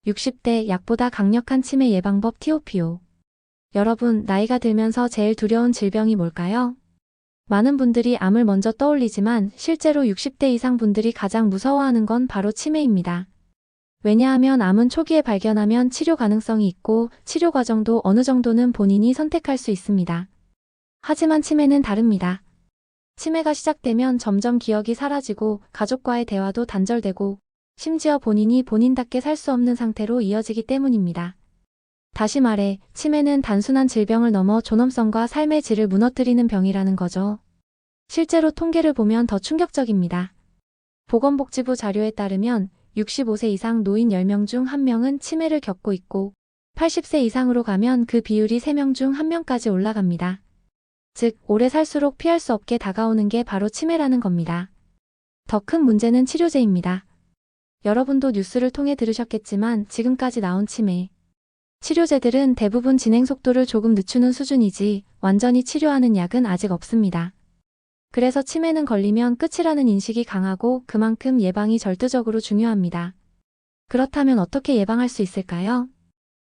60대 약보다 강력한 치매 예방법 TOPO. 여러분, 나이가 들면서 제일 두려운 질병이 뭘까요? 많은 분들이 암을 먼저 떠올리지만 실제로 60대 이상 분들이 가장 무서워하는 건 바로 치매입니다. 왜냐하면 암은 초기에 발견하면 치료 가능성이 있고 치료 과정도 어느 정도는 본인이 선택할 수 있습니다. 하지만 치매는 다릅니다. 치매가 시작되면 점점 기억이 사라지고 가족과의 대화도 단절되고 심지어 본인이 본인답게 살 수 없는 상태로 이어지기 때문입니다. 다시 말해, 치매는 단순한 질병을 넘어 존엄성과 삶의 질을 무너뜨리는 병이라는 거죠. 실제로 통계를 보면 더 충격적입니다. 보건복지부 자료에 따르면 65세 이상 노인 10명 중 1명은 치매를 겪고 있고 80세 이상으로 가면 그 비율이 3명 중 1명까지 올라갑니다. 즉, 오래 살수록 피할 수 없게 다가오는 게 바로 치매라는 겁니다. 더 큰 문제는 치료제입니다. 여러분도 뉴스를 통해 들으셨겠지만 지금까지 나온 치매 치료제들은 대부분 진행 속도를 조금 늦추는 수준이지 완전히 치료하는 약은 아직 없습니다. 그래서 치매는 걸리면 끝이라는 인식이 강하고 그만큼 예방이 절대적으로 중요합니다. 그렇다면 어떻게 예방할 수 있을까요?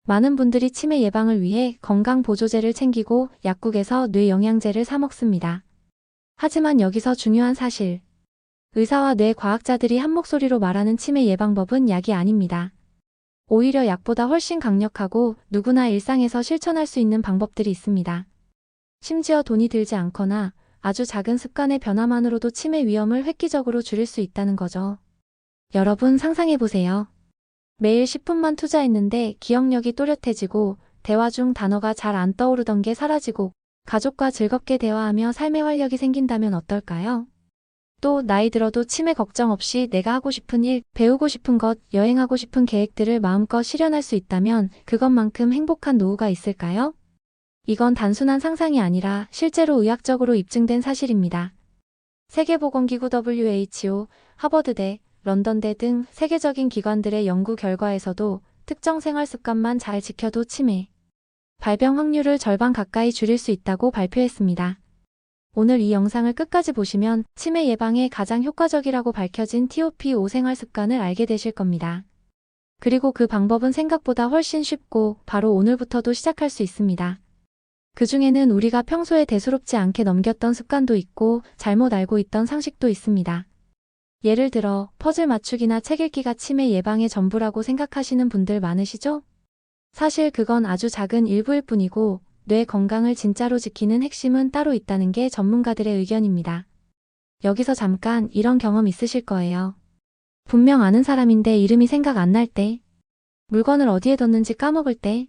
많은 분들이 치매 예방을 위해 건강보조제를 챙기고 약국에서 뇌영양제를 사 먹습니다. 하지만 여기서 중요한 사실. 의사와 뇌과학자들이 한 목소리로 말하는 치매 예방법은 약이 아닙니다. 오히려 약보다 훨씬 강력하고 누구나 일상에서 실천할 수 있는 방법들이 있습니다. 심지어 돈이 들지 않거나 아주 작은 습관의 변화만으로도 치매 위험을 획기적으로 줄일 수 있다는 거죠. 여러분 상상해보세요. 매일 10분만 투자했는데 기억력이 또렷해지고 대화 중 단어가 잘 안 떠오르던 게 사라지고 가족과 즐겁게 대화하며 삶의 활력이 생긴다면 어떨까요? 또 나이 들어도 치매 걱정 없이 내가 하고 싶은 일, 배우고 싶은 것, 여행하고 싶은 계획들을 마음껏 실현할 수 있다면 그것만큼 행복한 노후가 있을까요? 이건 단순한 상상이 아니라 실제로 의학적으로 입증된 사실입니다. 세계보건기구 WHO, 하버드대, 런던대 등 세계적인 기관들의 연구 결과에서도 특정 생활 습관만 잘 지켜도 치매 발병 확률을 절반 가까이 줄일 수 있다고 발표했습니다. 오늘 이 영상을 끝까지 보시면 치매 예방에 가장 효과적이라고 밝혀진 TOPO 생활 습관을 알게 되실 겁니다. 그리고 그 방법은 생각보다 훨씬 쉽고 바로 오늘부터도 시작할 수 있습니다. 그 중에는 우리가 평소에 대수롭지 않게 넘겼던 습관도 있고 잘못 알고 있던 상식도 있습니다. 예를 들어 퍼즐 맞추기나 책 읽기가 치매 예방의 전부라고 생각하시는 분들 많으시죠? 사실 그건 아주 작은 일부일 뿐이고 뇌 건강을 진짜로 지키는 핵심은 따로 있다는 게 전문가들의 의견입니다. 여기서 잠깐 이런 경험 있으실 거예요. 분명 아는 사람인데 이름이 생각 안 날 때, 물건을 어디에 뒀는지 까먹을 때,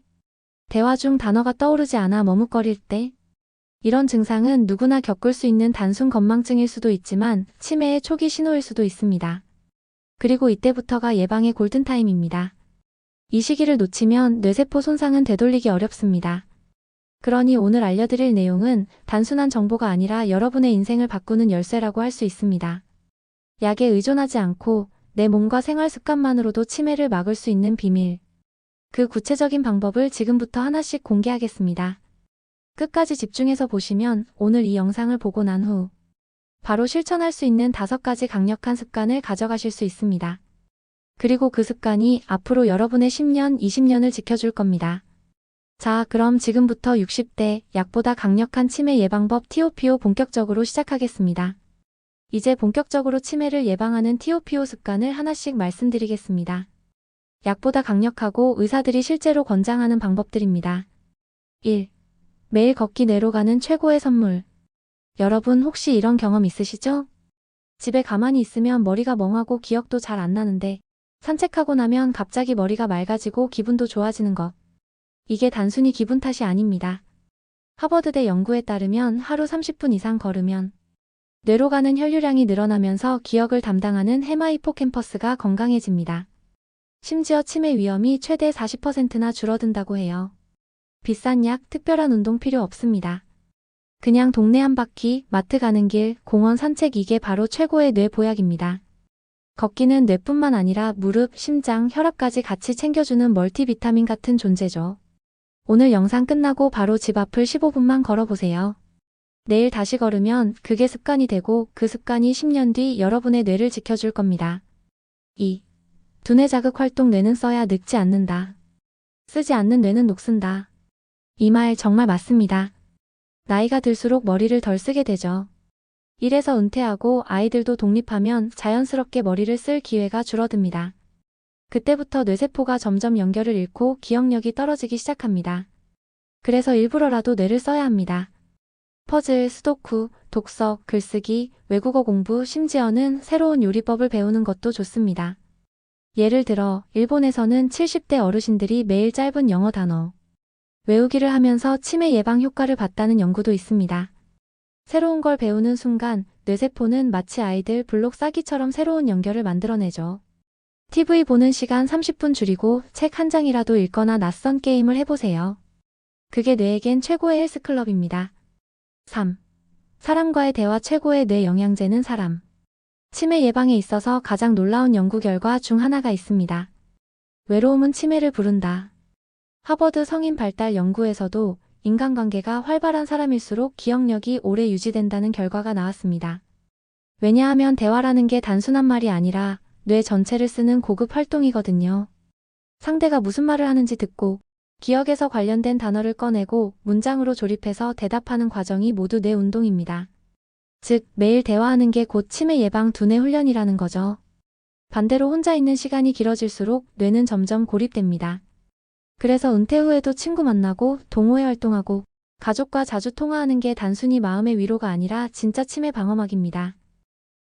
대화 중 단어가 떠오르지 않아 머뭇거릴 때, 이런 증상은 누구나 겪을 수 있는 단순 건망증일 수도 있지만 치매의 초기 신호일 수도 있습니다. 그리고 이때부터가 예방의 골든타임입니다. 이 시기를 놓치면 뇌세포 손상은 되돌리기 어렵습니다. 그러니 오늘 알려드릴 내용은 단순한 정보가 아니라 여러분의 인생을 바꾸는 열쇠라고 할 수 있습니다. 약에 의존하지 않고 내 몸과 생활 습관만으로도 치매를 막을 수 있는 비밀. 그 구체적인 방법을 지금부터 하나씩 공개하겠습니다. 끝까지 집중해서 보시면 오늘 이 영상을 보고 난 후 바로 실천할 수 있는 5가지 강력한 습관을 가져가실 수 있습니다. 그리고 그 습관이 앞으로 여러분의 10년, 20년을 지켜줄 겁니다. 자, 그럼 지금부터 60대 약보다 강력한 치매 예방법 TOPO 본격적으로 시작하겠습니다. 이제 본격적으로 치매를 예방하는 TOPO 습관을 하나씩 말씀드리겠습니다. 약보다 강력하고 의사들이 실제로 권장하는 방법들입니다. 1. 매일 걷기 뇌로 가는 최고의 선물. 여러분 혹시 이런 경험 있으시죠? 집에 가만히 있으면 머리가 멍하고 기억도 잘 안 나는데 산책하고 나면 갑자기 머리가 맑아지고 기분도 좋아지는 것. 이게 단순히 기분 탓이 아닙니다. 하버드대 연구에 따르면 하루 30분 이상 걸으면 뇌로 가는 혈류량이 늘어나면서 기억을 담당하는 헤마히포캠퍼스가 건강해집니다. 심지어 치매 위험이 최대 40%나 줄어든다고 해요. 비싼 약, 특별한 운동 필요 없습니다. 그냥 동네 한 바퀴, 마트 가는 길, 공원 산책 이게 바로 최고의 뇌 보약입니다. 걷기는 뇌뿐만 아니라 무릎, 심장, 혈압까지 같이 챙겨주는 멀티비타민 같은 존재죠. 오늘 영상 끝나고 바로 집 앞을 15분만 걸어보세요. 내일 다시 걸으면 그게 습관이 되고 그 습관이 10년 뒤 여러분의 뇌를 지켜줄 겁니다. 2. 두뇌 자극 활동 뇌는 써야 늙지 않는다. 쓰지 않는 뇌는 녹슨다. 이 말 정말 맞습니다. 나이가 들수록 머리를 덜 쓰게 되죠. 일에서 은퇴하고 아이들도 독립하면 자연스럽게 머리를 쓸 기회가 줄어듭니다. 그때부터 뇌세포가 점점 연결을 잃고 기억력이 떨어지기 시작합니다. 그래서 일부러라도 뇌를 써야 합니다. 퍼즐, 수도쿠, 독서, 글쓰기, 외국어 공부, 심지어는 새로운 요리법을 배우는 것도 좋습니다. 예를 들어 일본에서는 70대 어르신들이 매일 짧은 영어 단어 외우기를 하면서 치매 예방 효과를 봤다는 연구도 있습니다. 새로운 걸 배우는 순간 뇌세포는 마치 아이들 블록 싸기처럼 새로운 연결을 만들어내죠. TV 보는 시간 30분 줄이고 책 한 장이라도 읽거나 낯선 게임을 해보세요. 그게 뇌에겐 최고의 헬스클럽입니다. 3. 사람과의 대화 최고의 뇌 영양제는 사람. 치매 예방에 있어서 가장 놀라운 연구 결과 중 하나가 있습니다. 외로움은 치매를 부른다. 하버드 성인 발달 연구에서도 인간관계가 활발한 사람일수록 기억력이 오래 유지된다는 결과가 나왔습니다. 왜냐하면 대화라는 게 단순한 말이 아니라 뇌 전체를 쓰는 고급 활동이거든요. 상대가 무슨 말을 하는지 듣고 기억에서 관련된 단어를 꺼내고 문장으로 조립해서 대답하는 과정이 모두 뇌 운동입니다. 즉, 매일 대화하는 게 곧 치매 예방 두뇌 훈련이라는 거죠. 반대로 혼자 있는 시간이 길어질수록 뇌는 점점 고립됩니다. 그래서 은퇴 후에도 친구 만나고 동호회 활동하고 가족과 자주 통화하는 게 단순히 마음의 위로가 아니라 진짜 치매 방어막입니다.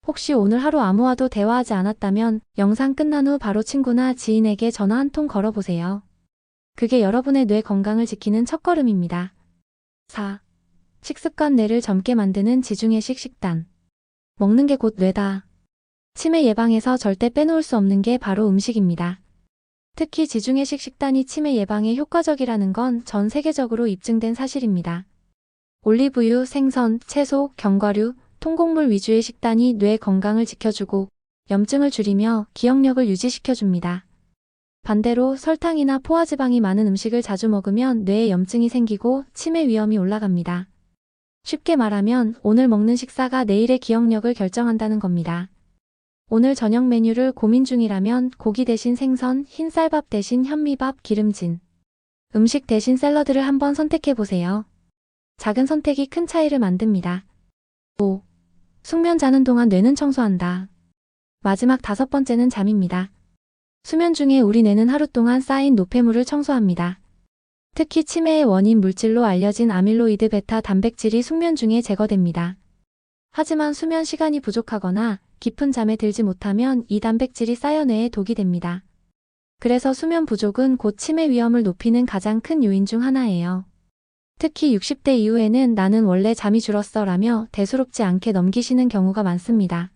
혹시 오늘 하루 아무와도 대화하지 않았다면 영상 끝난 후 바로 친구나 지인에게 전화 한 통 걸어보세요. 그게 여러분의 뇌 건강을 지키는 첫걸음입니다. 4. 식습관 뇌를 젊게 만드는 지중해식 식단. 먹는 게 곧 뇌다. 치매 예방에서 절대 빼놓을 수 없는 게 바로 음식입니다. 특히 지중해식 식단이 치매 예방에 효과적이라는 건 전 세계적으로 입증된 사실입니다. 올리브유, 생선, 채소, 견과류, 통곡물 위주의 식단이 뇌 건강을 지켜주고 염증을 줄이며 기억력을 유지시켜줍니다. 반대로 설탕이나 포화지방이 많은 음식을 자주 먹으면 뇌에 염증이 생기고 치매 위험이 올라갑니다. 쉽게 말하면 오늘 먹는 식사가 내일의 기억력을 결정한다는 겁니다. 오늘 저녁 메뉴를 고민 중이라면 고기 대신 생선, 흰 쌀밥 대신 현미밥, 기름진 음식 대신 샐러드를 한번 선택해보세요. 작은 선택이 큰 차이를 만듭니다. 5. 숙면 자는 동안 뇌는 청소한다. 마지막 5번째는 잠입니다. 수면 중에 우리 뇌는 하루 동안 쌓인 노폐물을 청소합니다. 특히 치매의 원인 물질로 알려진 아밀로이드 베타 단백질이 숙면 중에 제거됩니다. 하지만 수면 시간이 부족하거나 깊은 잠에 들지 못하면 이 단백질이 쌓여 뇌에 독이 됩니다. 그래서 수면 부족은 곧 치매 위험을 높이는 가장 큰 요인 중 하나예요. 특히 60대 이후에는 나는 원래 잠이 줄었어 라며 대수롭지 않게 넘기시는 경우가 많습니다.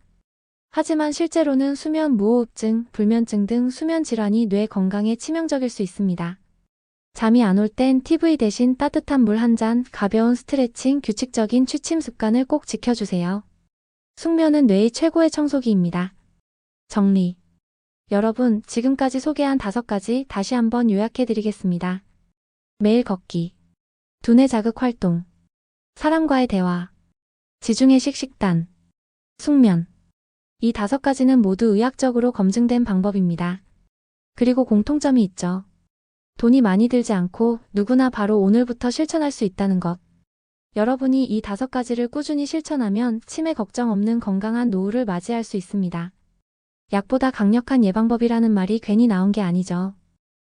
하지만 실제로는 수면 무호흡증, 불면증 등 수면 질환이 뇌 건강에 치명적일 수 있습니다. 잠이 안 올 땐 TV 대신 따뜻한 물 한 잔, 가벼운 스트레칭, 규칙적인 취침 습관을 꼭 지켜주세요. 숙면은 뇌의 최고의 청소기입니다. 정리. 여러분, 지금까지 소개한 5가지 다시 한번 요약해드리겠습니다. 매일 걷기, 두뇌 자극 활동, 사람과의 대화, 지중해식 식단, 숙면. 이 5가지는 모두 의학적으로 검증된 방법입니다. 그리고 공통점이 있죠. 돈이 많이 들지 않고 누구나 바로 오늘부터 실천할 수 있다는 것. 여러분이 이 5가지를 꾸준히 실천하면 치매 걱정 없는 건강한 노후를 맞이할 수 있습니다. 약보다 강력한 예방법이라는 말이 괜히 나온 게 아니죠.